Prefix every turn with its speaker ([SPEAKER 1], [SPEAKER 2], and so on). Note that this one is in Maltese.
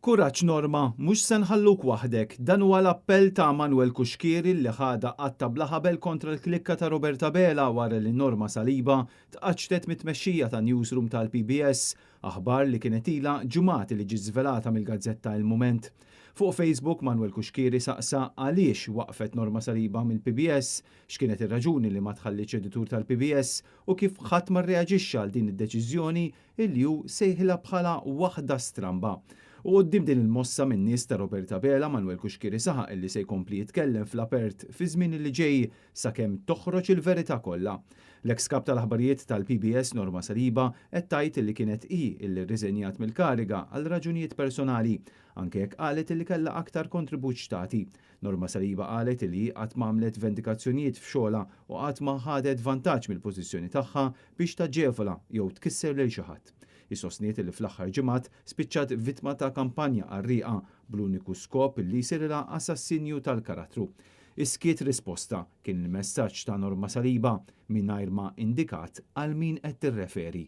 [SPEAKER 1] Kuraġġ Norma, mhux se nħalluk waħdek, dan huwa l-appell ta' Manuel Kuxkieri li ħada qatta bla ħabel kontra l-klikka ta' Roberta Bela wara li Norma Saliba tqaċtet mit-tmexxija ta' newsroom tal-PBS, aħbar li kienet ilha ġimgħat li ġiet żvelata mill-Gazzetta Il Mument. Fuq Facebook Manuel Kuxkieri saqsa għaliex waqfet Norma Saliba mill-PBS, x'kienet ir-raġuni li ma tħallitx editur tal-PBS u kif ħadd ma rreaġixxa għal din id-deċiżjoni illi hu sejħilha bħala waħda stramba. U qudiem din il-mossa minn nies ta' Roberta Bela, Manuel Kuxkieri saħaq illi se jkompli jitkellem fl-apert fi żmien li ġej sakemm toħroġ il-verità kollha. L-eks kap tal-aħbarijiet tal-PBS Norma Saliba qed tgħid illi kienet hi illi rriżenjat mill-kariga għal raġunijiet personali, anke jekk qalet illi kellha aktar kontribut xtati. Norma Saliba qalet illi qatt m'għamlet vendikazzjonijiet f'xogħla u qatt ma ħadet vantaġġ mill-pożizzjoni tagħha biex taġġevola jew tkisser lil xi ħadd. Isostniet li fl-aħħar ġimgħat spiċċat vittma ta' kampanja għarriqa bl-uniku skop li jsirha assassinju tal-karattru. Iskiet risposta kien il-messaġġ ta' Norma Saliba mingħajr ma indikat għal min qed tirreferi.